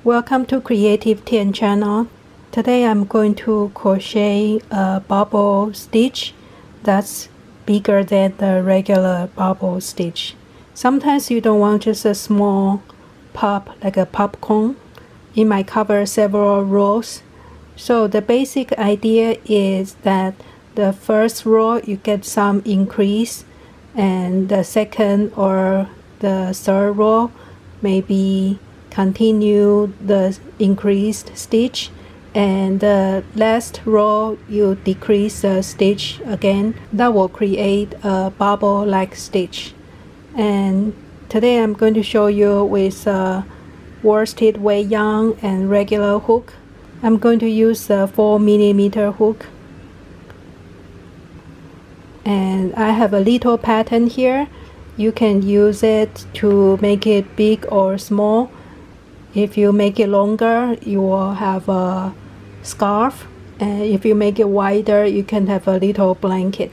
Welcome to Creative Tian channel. Today I'm going to crochet a bubble stitch that's bigger than the regular bubble stitch. Sometimes you don't want just a small pop like a popcorn. It might cover several rows. So the basic idea is that the first row you get some increase, and the second or the third row maybe continue the increased stitch, and the last row you decrease the stitch again. That will create a bubble like stitch. And today I'm going to show you with a worsted weight yarn and regular hook. I'm going to use the 4mm hook, and I have a little pattern here. You can use it to make it big or small. If you make it longer, you will have a scarf, and if you make it wider, you can have a little blanket.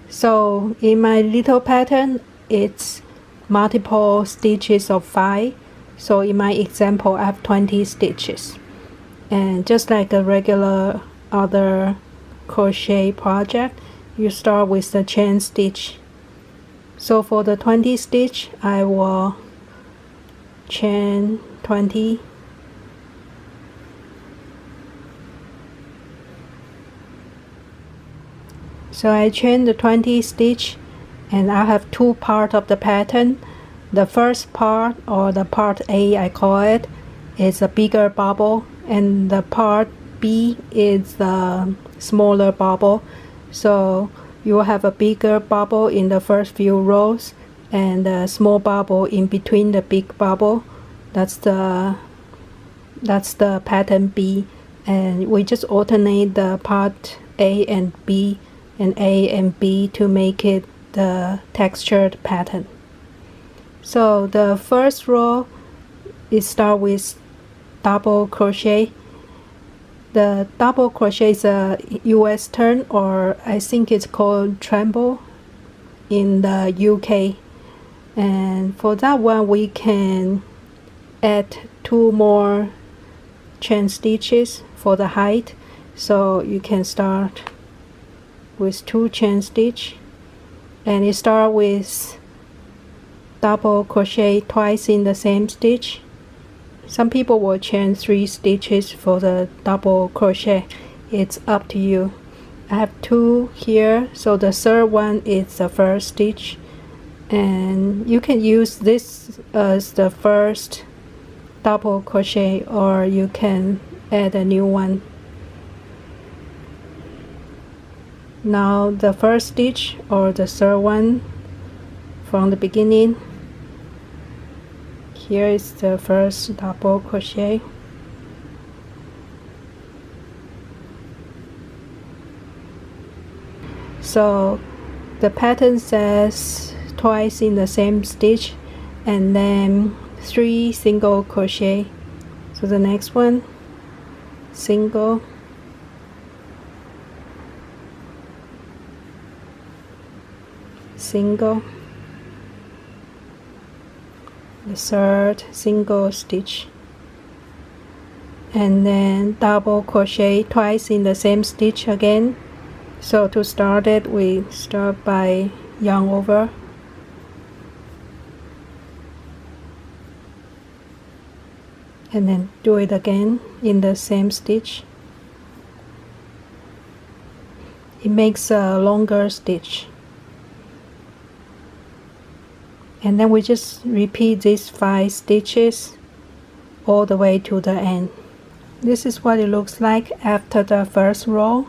So in my little pattern, it's multiple stitches of 5. So in my example, I have 20 stitches. And just like a regular other crochet project, you start with the chain stitch. So for the 20 stitch, I will chain 20, so I chain the 20 stitch, and I have two parts of the pattern. The first part, or the part A I call it, is a bigger bubble, and the part B is the smaller bubble. So you will have a bigger bubble in the first few rows and a small bubble in between the big bubble. That's the pattern B, and we just alternate the part A and B and A and B to make it the textured pattern. So the first row is start with double crochet. The double crochet is a US term, or I think it's called tremble in the UK. And for that one, we can add 2 more chain stitches for the height. So you can start with 2 chain stitch, and you start with double crochet twice in the same stitch. Some people will chain 3 stitches for the double crochet. It's up to you. I have 2 here, so the third one is the first stitch, and you can use this as the first double crochet, or you can add a new one. Now the first stitch, or the third one from the beginning, here is the first double crochet. So the pattern says twice in the same stitch, and then 3 single crochet. So the next one, single, single, the third single stitch, and then double crochet twice in the same stitch again. So to start it, we start by yarn over, and then do it again in the same stitch. It makes a longer stitch, and then we just repeat these 5 stitches all the way to the end. This is what it looks like after the first row.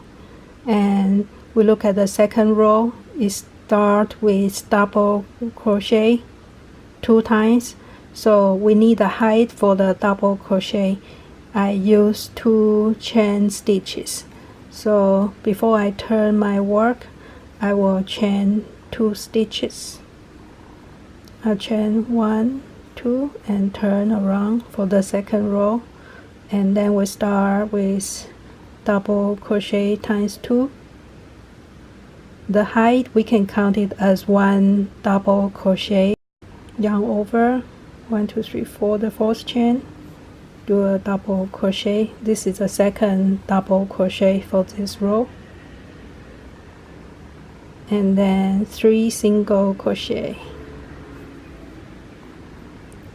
And we look at the second row. It starts with double crochet 2 times. So we need the height for the double crochet. I use 2 chain stitches. So before I turn my work, I will chain 2 stitches. I'll chain 1, 2, and turn around for the second row, and then we start with double crochet times 2. The height, we can count it as 1 double crochet. Yarn over, 1, 2, 3, 4, the 4th chain, do a double crochet. This is the second double crochet for this row, and then 3 single crochet,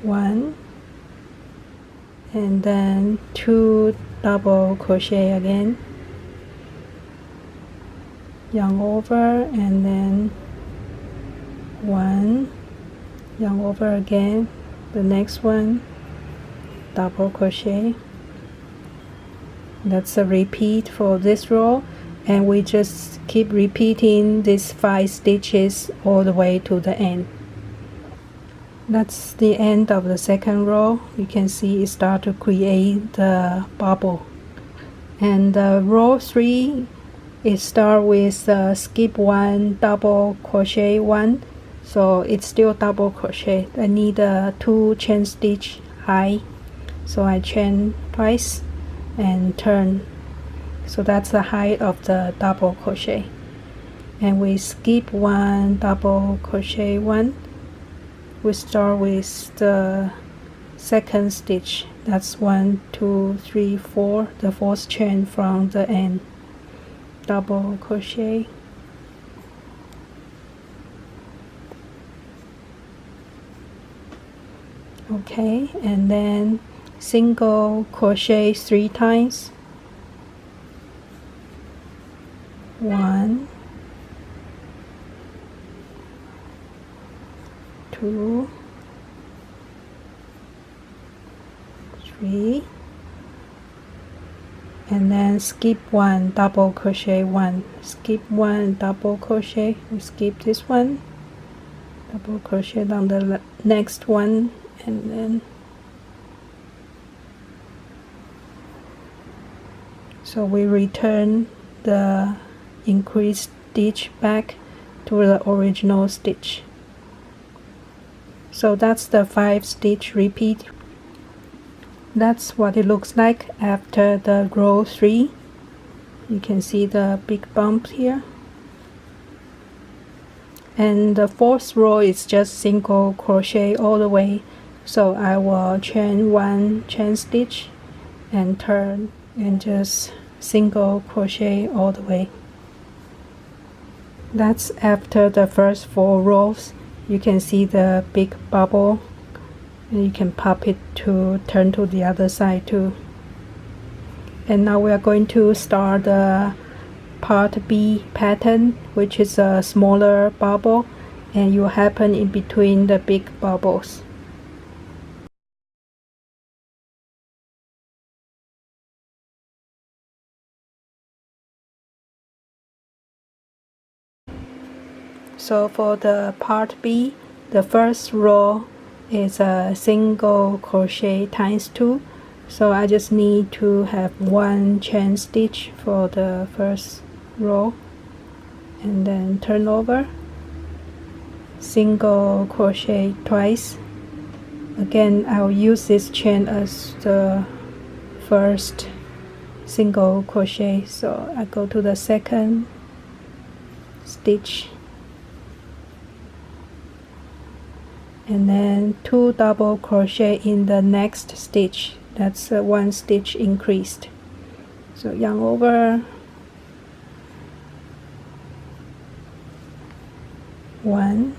1, and then 2 double crochet again, yarn over, and then 1, yarn over again, the next one, double crochet. That's a repeat for this row, and we just keep repeating these 5 stitches all the way to the end. That's the end of the second row. You can see it start to create the bubble. And row 3, it start with skip 1, double crochet 1, so it's still double crochet. I need 2 chain stitch high, so I chain twice and turn, so that's the height of the double crochet. And we skip 1, double crochet 1. We start with the second stitch, that's 1, 2, 3, 4, the 4th chain from the end, double crochet, okay, and then single crochet 3 times, 1, 2, 3, and then skip 1, double crochet 1, skip 1, double crochet, we skip this one, double crochet down the next one, and then so we return the increased stitch back to the original stitch. So that's the 5 stitch repeat. That's what it looks like after the row 3. You can see the big bump here. And the 4th row is just single crochet all the way. So I will chain 1 chain stitch and turn and just single crochet all the way. That's after the first 4 rows. You can see the big bubble, and you can pop it to turn to the other side too. And now we are going to start the part B pattern, which is a smaller bubble, and you happen in between the big bubbles. So for the part B, the first row is a single crochet times 2, so I just need to have 1 chain stitch for the first row, and then turn over, single crochet twice. Again, I'll use this chain as the first single crochet, so I go to the second stitch, and then 2 double crochet in the next stitch. That's 1 stitch increased. So yarn over, 1,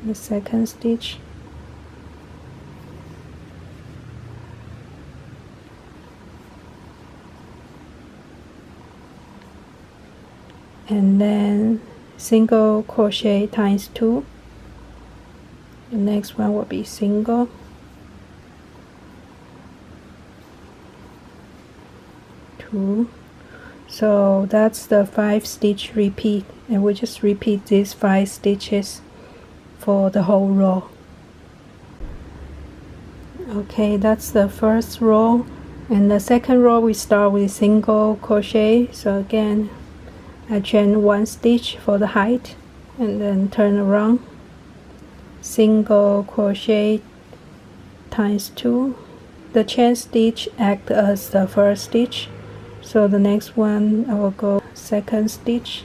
the second stitch, and then single crochet times 2. The next one will be single, two. So that's the 5 stitch repeat, and we just repeat these 5 stitches for the whole row. Okay, that's the first row, and the second row we start with single crochet. So again, I chain 1 stitch for the height, and then turn around, single crochet times 2. The chain stitch acts as the first stitch, so the next one I will go second stitch,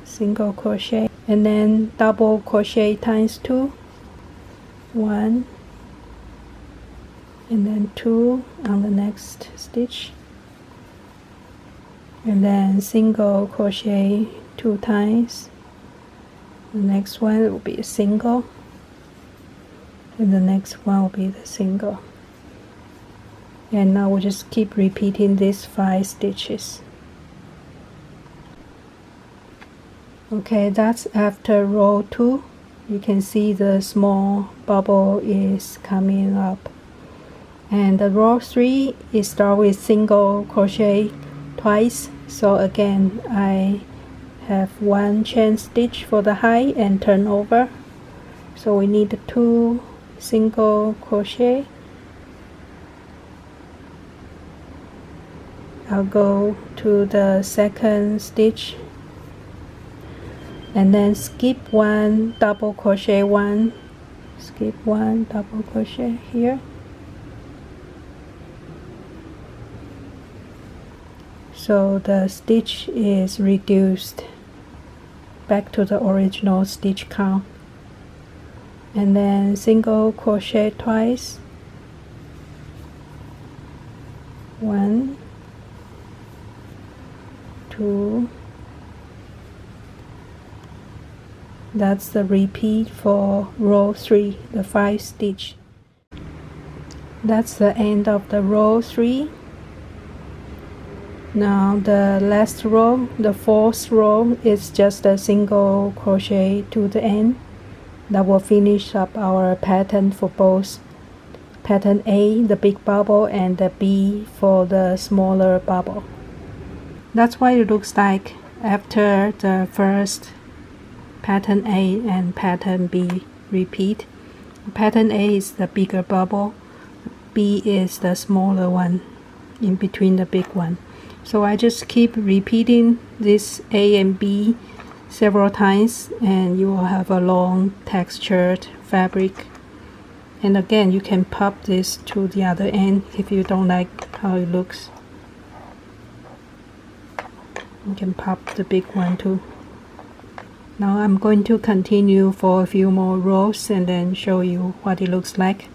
single crochet, and then double crochet times 2, 1, and then 2 on the next stitch, and then single crochet 2 times. The next one will be a single, and the next one will be the single. And now we'll just keep repeating these 5 stitches. Okay, that's after row 2. You can see the small bubble is coming up. And the row 3 is start with single crochet twice. So again, I have 1 chain stitch for the high and turn over. So we need 2 single crochet. I'll go to the second stitch and then skip 1 double crochet, 1 skip 1 double crochet here. So the stitch is reduced back to the original stitch count, and then single crochet twice, 1 2. That's the repeat for row 3, the 5 stitch. That's the end of the row 3. Now the last row, the 4th row, is just a single crochet to the end. That will finish up our pattern for both pattern A, the big bubble, and the B for the smaller bubble. That's what it looks like after the first pattern A and pattern B repeat. Pattern A is the bigger bubble, B is the smaller one in between the big one. So I just keep repeating this A and B several times, and you will have a long textured fabric. And again, you can pop this to the other end if you don't like how it looks. You can pop the big one too. Now I'm going to continue for a few more rows and then show you what it looks like.